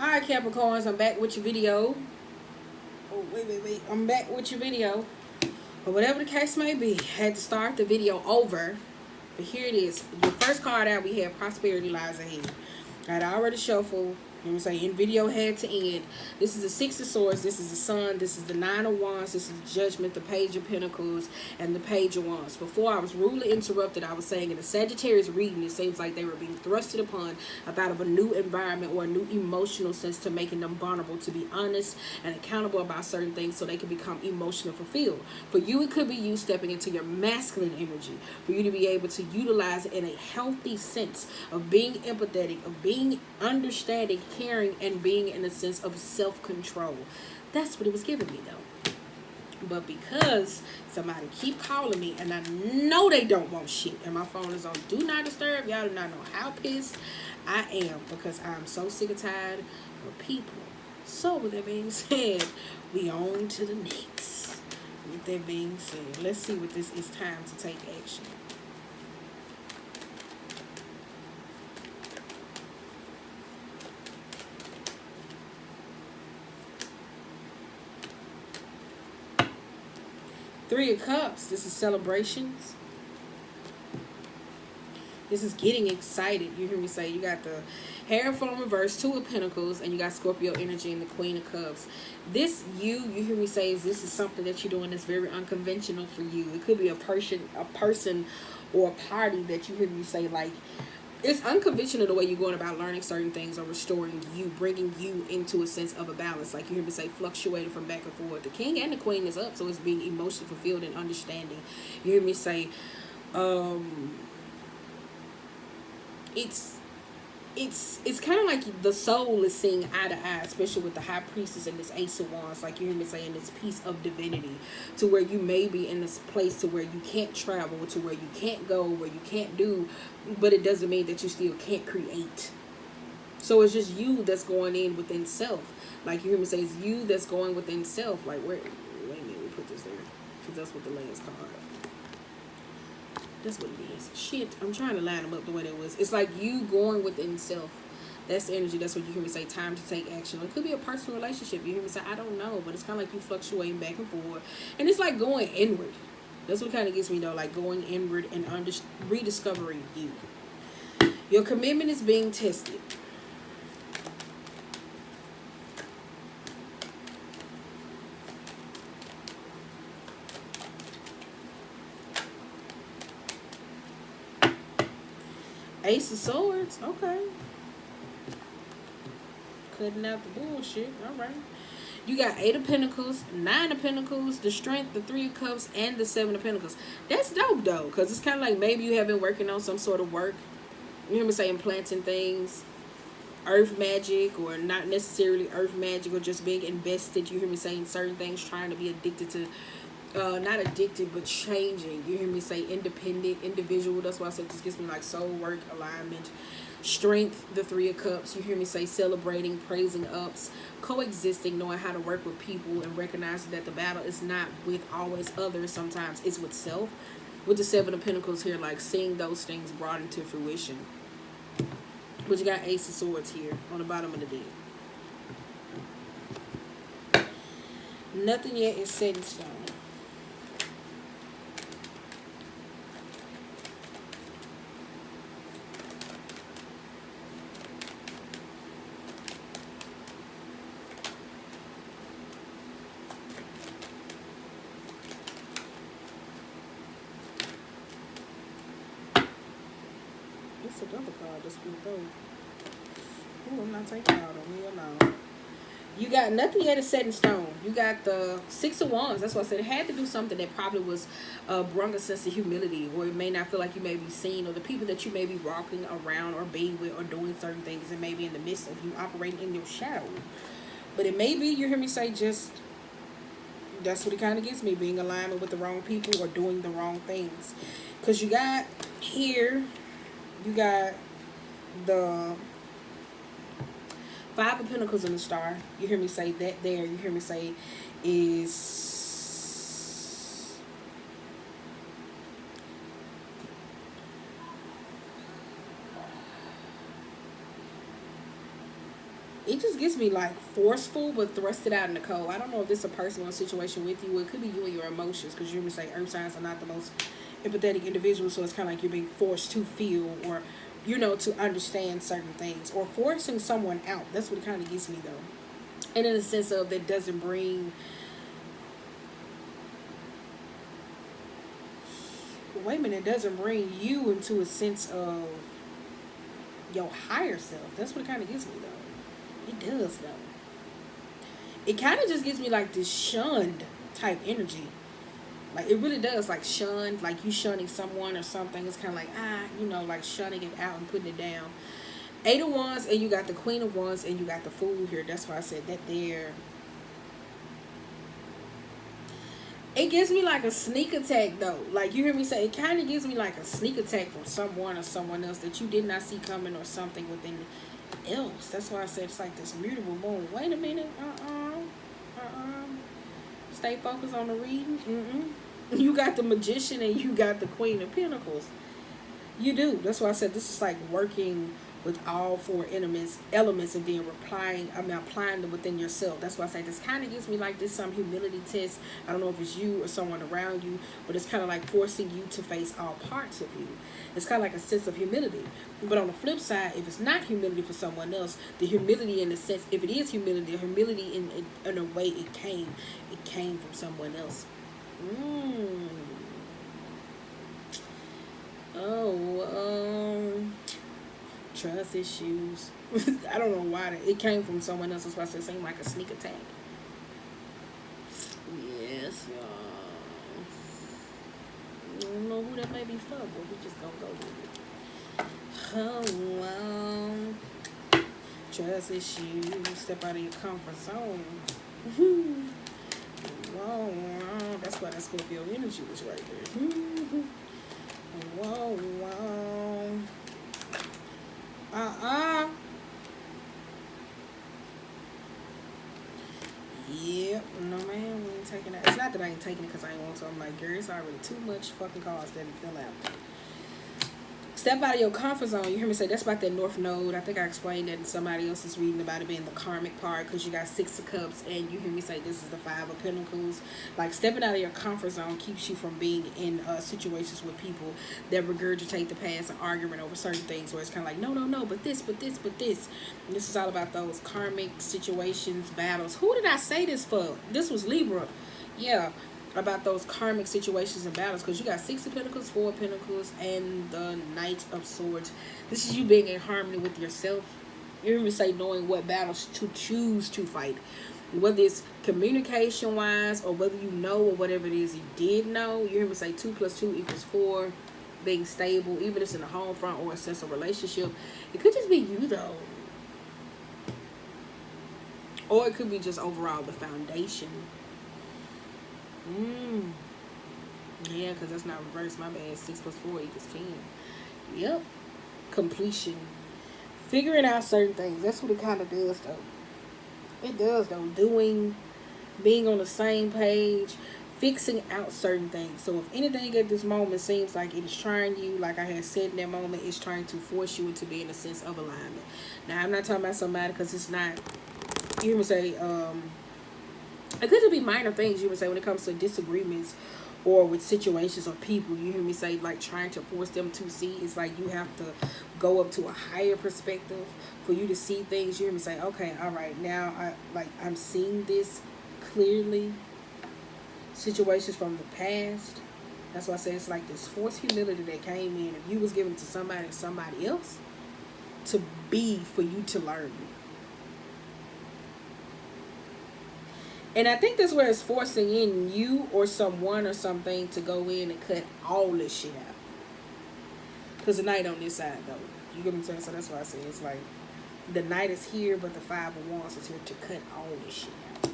Alright, Capricorns, I'm back with your video. Oh, wait. I'm back with your video. But whatever the case may be, had to start the video over. But here it is. Your first card out, we had Prosperity Lies Ahead. I already shuffled. You know what I'm saying? In video had to end. This is the Six of Swords. This is the Sun. This is the Nine of Wands. This is the Judgment, the Page of Pentacles, and the Page of Wands. Before I was rudely interrupted, I was saying in the Sagittarius reading, it seems like they were being thrusted upon about of a new environment or a new emotional sense to making them vulnerable, to be honest and accountable about certain things so they can become emotionally fulfilled. For you, it could be you stepping into your masculine energy. For you to be able to utilize it in a healthy sense of being empathetic, of being understanding, caring, and being in a sense of self-control. That's what it was giving me though. But because somebody keep calling me and I know they don't want shit and my phone is on do not disturb, y'all do not know how pissed I am because I'm so sick and tired of people. So with that being said, we on to the next. With that being said, let's see what this is. Time to take action. Three of Cups. This is celebrations. This is getting excited. You hear me say you got the Hierophant reverse, Two of Pentacles, and you got Scorpio energy and the Queen of Cups. This you hear me say is this is something that you're doing that's very unconventional for you. It could be a person or a party that you hear me say like it's unconventional the way you're going about learning certain things or restoring you, bringing you into a sense of a balance. Like you hear me say, fluctuating from back and forth. The King and the Queen is up, so it's being emotionally fulfilled and understanding. You hear me say, it's kind of like the soul is seeing eye to eye, especially with the High Priestess and this Ace of Wands, like you hear me saying, this piece of divinity, to where you may be in this place to where you can't travel, to where you can't go, where you can't do, but it doesn't mean that you still can't create. So it's just you that's going in within self. Like you hear me say, it's you that's going within self. Like wait a minute, we put this there, because that's what the last card. That's what it is. Shit, I'm trying to line them up the way that was. It's like you going within self. That's the energy. That's what you hear me say. Time to take action. Or it could be a personal relationship. You hear me say, I don't know, but it's kind of like you fluctuating back and forth, and it's like going inward. That's what kind of gets me though, like going inward and rediscovering you. Your commitment is being tested. Ace of Swords. Okay. Cutting out the bullshit. All right. You got Eight of Pentacles, Nine of Pentacles, the Strength, the Three of Cups, and the Seven of Pentacles. That's dope, though, because it's kind of like maybe you have been working on some sort of work. You hear me saying planting things, earth magic, or not necessarily earth magic, or just being invested. You hear me saying certain things, trying to be addicted to not addicted but changing. You hear me say independent individual. That's why I said this gives me like soul work, alignment, strength, the Three of Cups. You hear me say celebrating, praising ups, coexisting, knowing how to work with people and recognizing that the battle is not with always others. Sometimes it's with self. With the Seven of Pentacles here, like seeing those things brought into fruition. But you got Ace of Swords here on the bottom of the deck. Nothing yet is set in stone. It's another card that's been thrown. Ooh, I'm not taking out on me alone. You got nothing yet is set in stone. You got the Six of Wands. That's why I said it had to do something that probably was brought a sense of humility, or it may not feel like you may be seen, or the people that you may be walking around or being with or doing certain things, and maybe in the midst of you operating in your shadow. But it may be, you hear me say, just that's what it kind of gets me, being alignment with the wrong people or doing the wrong things. Because you got here, you got the Five of Pentacles in the Star. You hear me say that there. You hear me say is it just gets me like forceful but thrusted out in the cold. I don't know if this is a person or a situation with you. It could be you and your emotions, because you say earth signs are not the most empathetic individuals, so it's kind of like you're being forced to feel, or to understand certain things, or forcing someone out. That's what it kind of gets me though, and in the sense of that doesn't bring. Wait a minute, it doesn't bring you into a sense of your higher self. That's what it kind of gives me though. It does though. It kind of just gives me like this shunned type energy. Like it really does, like shunned, like you shunning someone or something. It's kind of like like shunning it out and putting it down. 8 of Wands, and you got the Queen of Wands, and you got the Fool here. That's why I said that there. It gives me like a sneak attack though. Like you hear me say, it kind of gives me like a sneak attack from someone or someone else that you did not see coming, or something within else. That's why I said it's like this mutable moon. Wait a minute. Stay focused on the reading. You got the Magician and you got the Queen of Pentacles. You do. That's why I said this is like working with all 4 elements, and then applying them within yourself. That's why I say this kind of gives me like this some humility test. I don't know if it's you or someone around you, but it's kind of like forcing you to face all parts of you. It's kind of like a sense of humility. But on the flip side, if it's not humility for someone else, the humility in the sense, if it is humility, the humility in a way it came from someone else. Trust issues. I don't know why it came from someone else. That's why I said it seemed like a sneak attack. Yes, y'all. I don't know who that may be for, but we just gonna go with it. Trust issues. Step out of your comfort zone. Whoa, that's why that Scorpio energy was right there. Whoa. Yep, no man, we ain't taking that. It's not that I ain't taking it because I ain't want to. I'm like, girl, it's already too much fucking cards that it fill out. Step out of your comfort zone. You hear me say that's about that North Node. I think I explained that in somebody else's reading about it being the karmic part, because you got 6 of Cups, and you hear me say this is the 5 of Pentacles. Like stepping out of your comfort zone keeps you from being in situations with people that regurgitate the past and arguing over certain things, where it's kind of like no, but this. And this is all about those karmic situations, battles. Who did I say this for? This was Libra. Yeah. About those karmic situations and battles, because you got 6 of Pentacles, 4 of Pentacles, and the Knight of Swords. This is you being in harmony with yourself. You hear me say knowing what battles to choose to fight, whether it's communication wise or whether you know or whatever it is you did know. You hear me say 2 + 2 = 4, being stable, even if it's in a home front or a sense of relationship. It could just be you though, or it could be just overall the foundation. Yeah, because that's not reversed. My bad. 6 + 4 = 10. Yep. Completion. Figuring out certain things. That's what it kind of does, though. It does, though. Being on the same page, fixing out certain things. So if anything at this moment seems like it is trying you, like I had said in that moment, it's trying to force you into being a sense of alignment. Now, I'm not talking about somebody, because it's not, you hear me say, it could just be minor things, you would say, when it comes to disagreements or with situations or people. You hear me say, like trying to force them to see. It's like you have to go up to a higher perspective for you to see things. You hear me say, okay, all right, now I'm seeing this clearly. Situations from the past. That's why I say it's like this forced humility that came in. If you was given to somebody else to be for you to learn. And I think that's where it's forcing in you or someone or something to go in and cut all this shit out. Because the Knight on this side, though. You get what I'm saying? So that's why I say it's like the Knight is here, but the 5 of Wands is here to cut all this shit out.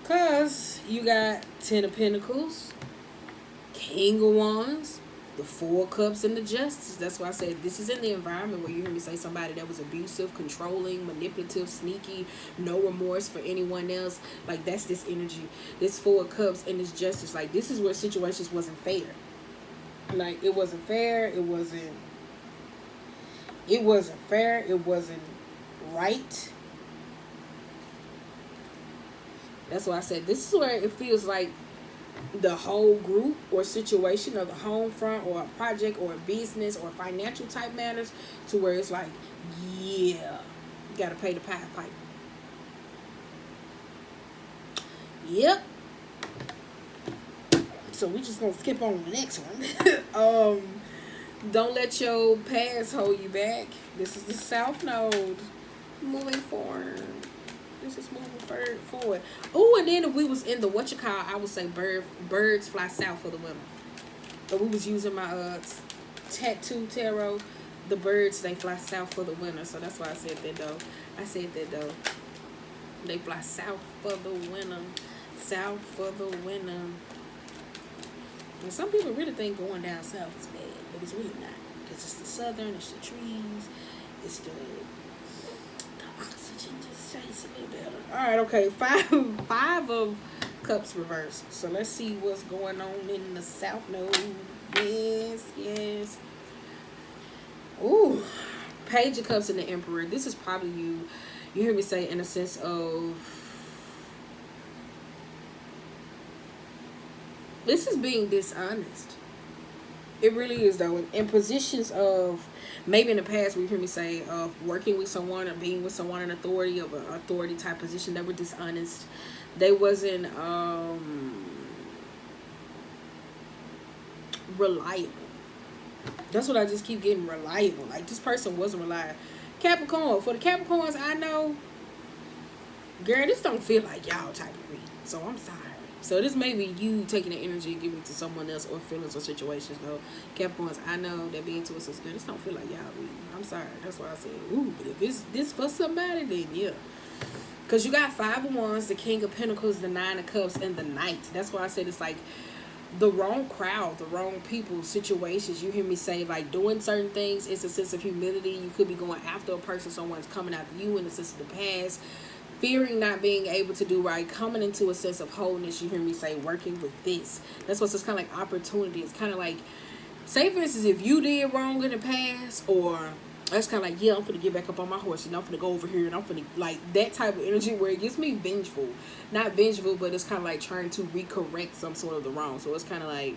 Because you got 10 of Pentacles, King of Wands, the 4 of Cups, and the Justice. That's why I said this is in the environment where you hear me say somebody that was abusive, controlling, manipulative, sneaky, no remorse for anyone else. Like, that's this energy. This 4 of Cups and this Justice. Like, this is where situations wasn't fair. Like, it wasn't fair. It wasn't fair. It wasn't right. That's why I said this is where it feels like the whole group or situation of the home front or a project or a business or financial type matters, to where it's like, yeah, you gotta pay the pipe. Yep. So we just gonna skip on to the next one. Don't let your past hold you back. This is the South Node. Moving forward. This is moving forward. Oh, and then if we was in the I would say birds fly south for the winter. But we was using my tattoo tarot. The birds, they fly south for the winter. So that's why I said that though. They fly south for the winter. South for the winter. And some people really think going down south is bad, but it's really not. Because it's the southern, it's the trees, it's the oxygen just tastes a little better. Alright, okay. Five of Cups reversed. So let's see what's going on in the South Node. Yes. Ooh. Page of Cups and the Emperor. This is probably you hear me say, in a sense of, this is being dishonest. It really is, though. In positions of, maybe in the past, we hear me say, of working with someone or being with someone in authority, of an authority type position, they were dishonest. They wasn't reliable. That's what I just keep getting, reliable. Like, this person wasn't reliable. Capricorn. For the Capricorns, I know, girl, this don't feel like y'all type of read. So I'm sorry. So this may be you taking the energy and giving it to someone else, or feelings or situations. No, Capricorns, I know that being to us is good. This don't feel like y'all reading. I'm sorry. That's why I said, ooh, but if it's this for somebody, then yeah. Because you got 5 of Wands, the King of Pentacles, the 9 of Cups, and the Knight. That's why I said it's like the wrong crowd, the wrong people, situations. You hear me say, like, doing certain things, it's a sense of humility. You could be going after a person, someone's coming after you in the sense of the past. Fearing not being able to do right, coming into a sense of wholeness. You hear me say, working with this. That's what's just kind of like opportunity. It's kind of like, say for instance, if you did wrong in the past, or that's kind of like, yeah, I'm finna get back up on my horse and I'm finna go over here and I'm finna, like, that type of energy where it gets me vengeful. Not vengeful, but it's kind of like trying to recorrect some sort of the wrong. So it's kind of like,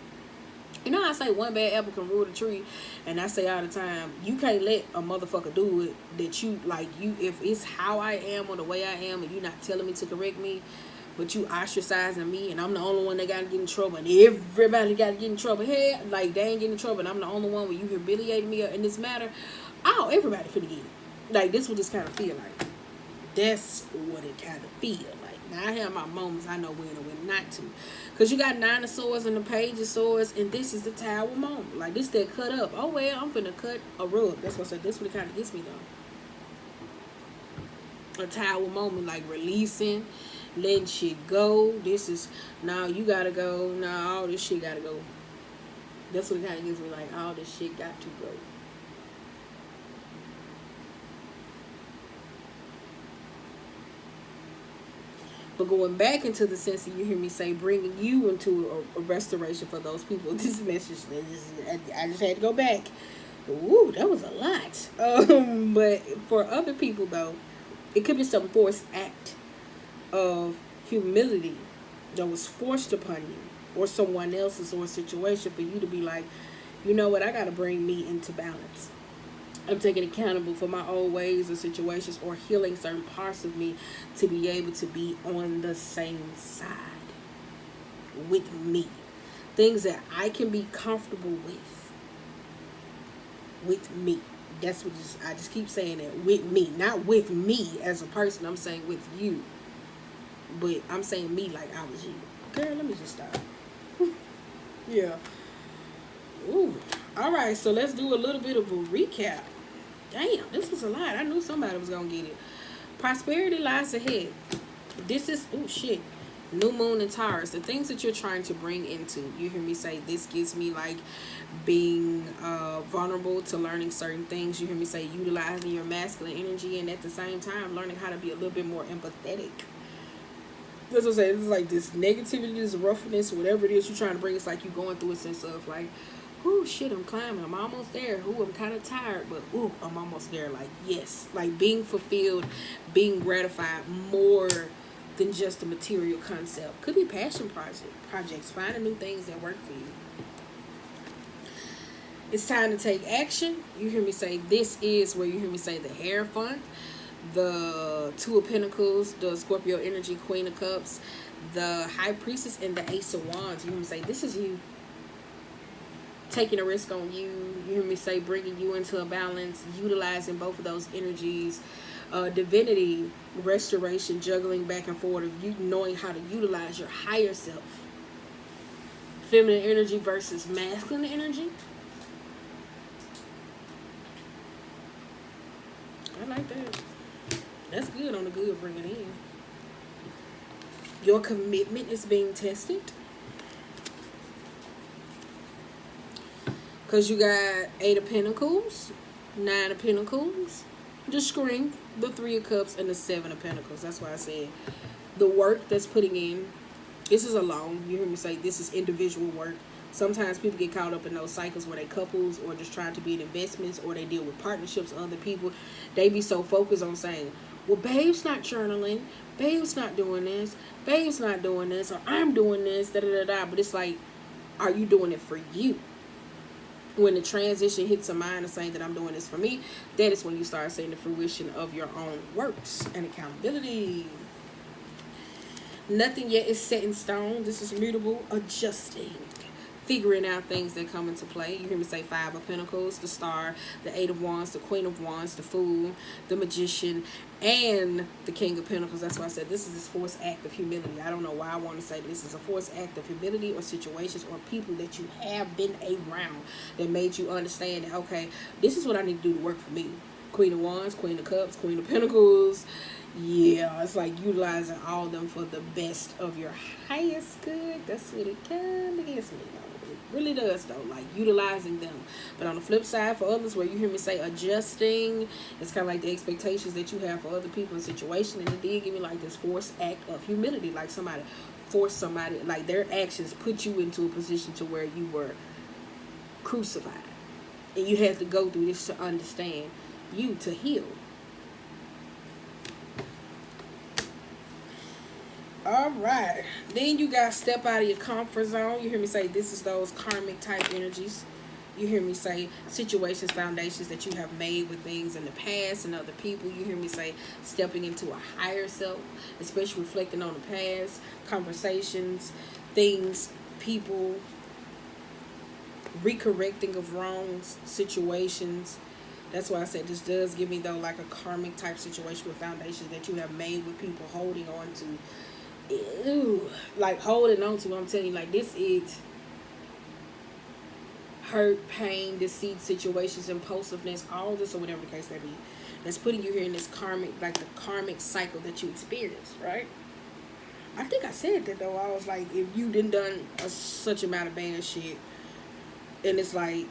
you know how I say one bad apple can rule the tree, and I say all the time, you can't let a motherfucker do it that you, like, you, if it's how I am or the way I am and you're not telling me to correct me, but you ostracizing me and I'm the only one that gotta get in trouble and everybody gotta get in trouble. Hey, like, they ain't getting in trouble and I'm the only one where you humiliating me in this matter. Oh, everybody finna get it. Like, this what this kind of feel like. That's what it kind of feel like. Now, I have my moments I know when and when not to. Because you got 9 of Swords and the Page of Swords, and this is the Tower moment. Like, this that cut up. Oh, well, I'm finna cut a rug. That's what I said. That's what it kind of gets me, though. A Tower moment, like releasing, letting shit go. This is, now you gotta go. Now all this shit gotta go. That's what it kind of gives me, like, all this shit got to go. But going back into the sense that you hear me say, bringing you into a restoration for those people. This message, I just had to go back. Ooh, that was a lot. But for other people, though, it could be some forced act of humility that was forced upon you, or someone else's, or a situation for you to be like, you know what, I got to bring me into balance. I'm taking accountable for my old ways or situations, or healing certain parts of me to be able to be on the same side with me. Things that I can be comfortable with me. That's what I just keep saying that, with me. Not with me as a person, I'm saying with you. But I'm saying me like I was you. Girl, let me just stop. Yeah. Ooh. Alright, so let's do a little bit of a recap. Damn, this was a lot. I knew somebody was going to get it. Prosperity lies ahead. This is, oh shit, New Moon and Taurus. The things that you're trying to bring into. You hear me say, this gives me like being vulnerable to learning certain things. You hear me say, utilizing your masculine energy, and at the same time, learning how to be a little bit more empathetic. That's what I'm saying. It's like this negativity, this roughness, whatever it is you're trying to bring. It's like you're going through a sense of like, Ooh, shit, I'm climbing. I'm almost there. Ooh, I'm kind of tired, but ooh, I'm almost there. Like, yes. Like, being fulfilled, being gratified more than just a material concept. Could be passion projects. Finding new things that work for you. It's time to take action. You hear me say, this is where you hear me say the Hierophant, the Two of Pentacles, the Scorpio energy, Queen of Cups, the High Priestess, and the Ace of Wands. You hear me say, this is you. Taking a risk on you. You hear me say, bringing you into a balance, utilizing both of those energies. Divinity, restoration, juggling back and forth of you knowing how to utilize your higher self. Feminine energy versus masculine energy. I like that. That's good on the good, bring it in. Your commitment is being tested. Because you got 8 of Pentacles, 9 of Pentacles, the Screen, the 3 of Cups, and the 7 of Pentacles. That's why I said the work that's putting in. This is alone. You hear me say this is individual work. Sometimes people get caught up in those cycles where they couples or just trying to be in investments or they deal with partnerships with other people. They be so focused on saying, well, babe's not journaling. Babe's not doing this. Babe's not doing this. Or I'm doing this. Da da da da. But it's like, are you doing it for you? When the transition hits a mind of saying that I'm doing this for me, that is when you start seeing the fruition of your own works and accountability. Nothing yet is set in stone. This is mutable, adjusting, figuring out things that come into play. You hear me say 5 of Pentacles, the Star, the 8 of Wands, the Queen of Wands, the Fool, the Magician, and the King of Pentacles. That's why I said this is this forced act of humility. I don't know why I want to say this is a forced act of humility or situations or people that you have been around that made you understand that, okay, this is what I need to do to work for me. Queen of Wands, Queen of Cups, Queen of Pentacles. Yeah, it's like utilizing all of them for the best of your highest good. That's what it kind of is. It really does, though. Like, utilizing them. But on the flip side, for others, where you hear me say adjusting, it's kind of like the expectations that you have for other people and situations. And it did give me like this forced act of humility. Like somebody forced somebody, like their actions put you into a position to where you were crucified. And you had to go through this to understand you, to heal. All right. Then you got to step out of your comfort zone. You hear me say this is those karmic type energies. You hear me say situations, foundations that you have made with things in the past and other people. You hear me say stepping into a higher self, especially reflecting on the past, conversations, things, people, recorrecting of wrongs, situations. That's why I said this does give me, though, like a karmic type situation with foundations that you have made with people holding on to. Ew, like holding on to. I'm telling you, like, this is hurt, pain, deceit, situations, impulsiveness, all this or whatever the case may be. That's putting you here in this karmic, like the karmic cycle that you experience, right? I think I said that, though. I was like, if you done such amount of bad shit, and it's like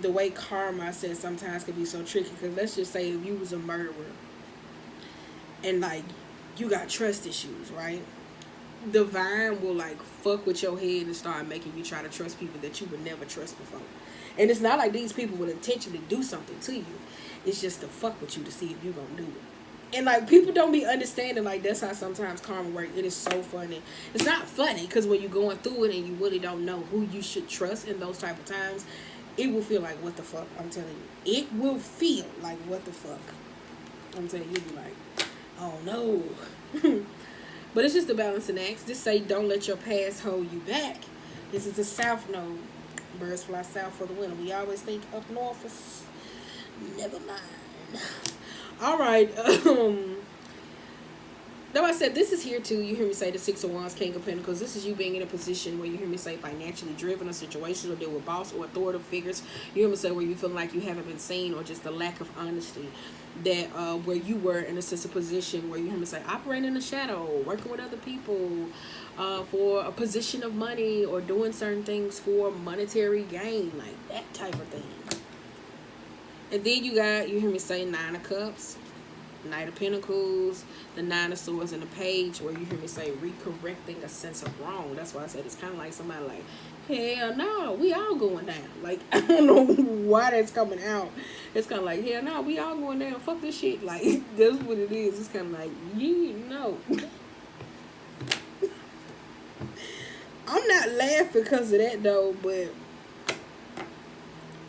the way karma, I said, sometimes can be so tricky. Because let's just say if you was a murderer and like you got trust issues, right? Divine will like fuck with your head and start making you try to trust people that you would never trust before. And it's not like these people would intentionally do something to you. It's just to fuck with you to see if you gonna do it. And like people don't be understanding, like that's how sometimes karma works. It is so funny. It's not funny because when you're going through it and you really don't know who you should trust in those type of times, it will feel like what the fuck. I'm telling you, it will feel like what the fuck. I'm telling you, you'll be like, oh no. But it's just a balancing act. Just say don't let your past hold you back. This is the South Node. Birds fly south for the winter. We always think up north is never mind. All right. Though I said this is here too. You hear me say the 6 of Wands, King of Pentacles. This is you being in a position where you hear me say financially driven or situations or deal with boss or authoritative figures. You hear me say where you feel like you haven't been seen or just the lack of honesty. That where you were in a sense of position where you hear me say operating in the shadow, working with other people for a position of money or doing certain things for monetary gain, like that type of thing. And then you hear me say 9 of Cups, Knight of Pentacles, the 9 of Swords, and the Page, where you hear me say recorrecting a sense of wrong. That's why I said it's kind of like somebody like Hell no, we all going down. Like, I don't know why that's coming out. It's kind of like, hell no, we all going down. Fuck this shit. Like, that's what it is. It's kind of like, you know. I'm not laughing because of that, though, but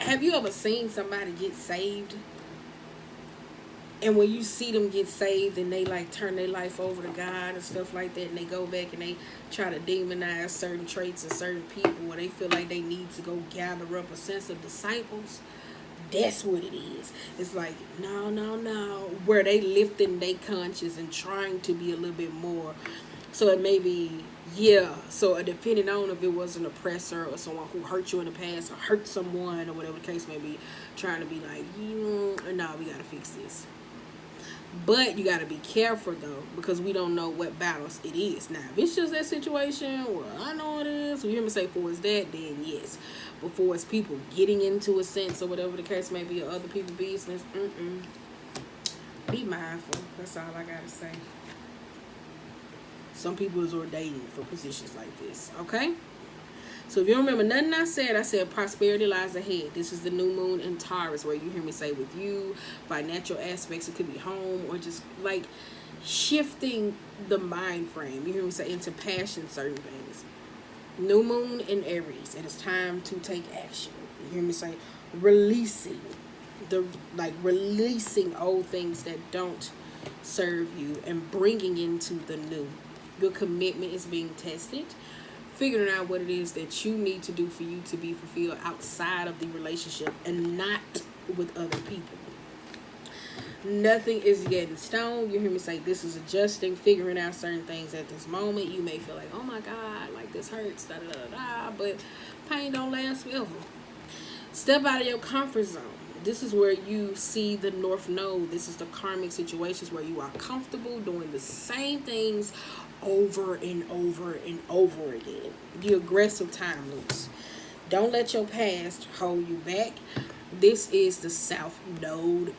have you ever seen somebody get saved? And when you see them get saved and they like turn their life over to God and stuff like that, and they go back and they try to demonize certain traits of certain people, where they feel like they need to go gather up a sense of disciples, that's what it is. It's like, no, no, no. Where they lifting their conscience and trying to be a little bit more. So it may be, yeah. So depending on if it was an oppressor or someone who hurt you in the past or hurt someone or whatever the case may be, trying to be like, no, we got to fix this. But you got to be careful, though, because we don't know what battles it is. Now, if it's just that situation, well, I know it is. So you hear me say, for it's that, then yes. Before it's people getting into a sense or whatever the case may be, or other people's business, be mindful. That's all I got to say. Some people is ordained for positions like this, okay? So if you don't remember nothing I said prosperity lies ahead. This is the new moon in Taurus, where you hear me say with you, financial aspects, it could be home, or just like shifting the mind frame. You hear me say into passion, certain things. New moon in Aries, it is time to take action. You hear me say releasing old things that don't serve you and bringing into the new. Your commitment is being tested. Figuring out what it is that you need to do for you to be fulfilled outside of the relationship and not with other people. Nothing is yet in stone. You hear me say this is adjusting, figuring out certain things at this moment. You may feel like, oh my God, like this hurts, da da da da, but pain don't last forever. Step out of your comfort zone. This is where you see the North Node. This is the karmic situations where you are comfortable doing the same things over and over and over again. The aggressive time loops. Don't let your past hold you back. This is the South Node.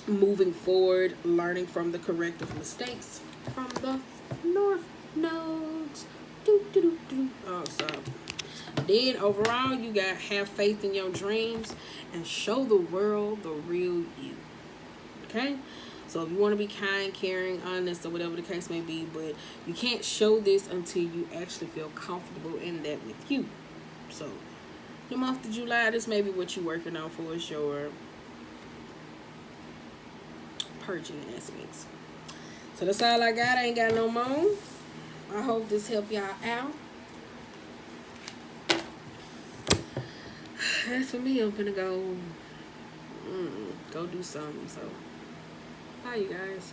Moving forward, learning from the corrective mistakes from the North Nodes. So then overall, you got have faith in your dreams and show the world the real you. Okay? So if you want to be kind, caring, honest, or whatever the case may be, but you can't show this until you actually feel comfortable in that with you. So the month of July, this may be what you're working on for sure. Purging aspects. So that's all I got. I ain't got no more. I hope this helped y'all out. As for me, I'm gonna go do something. So bye, you guys.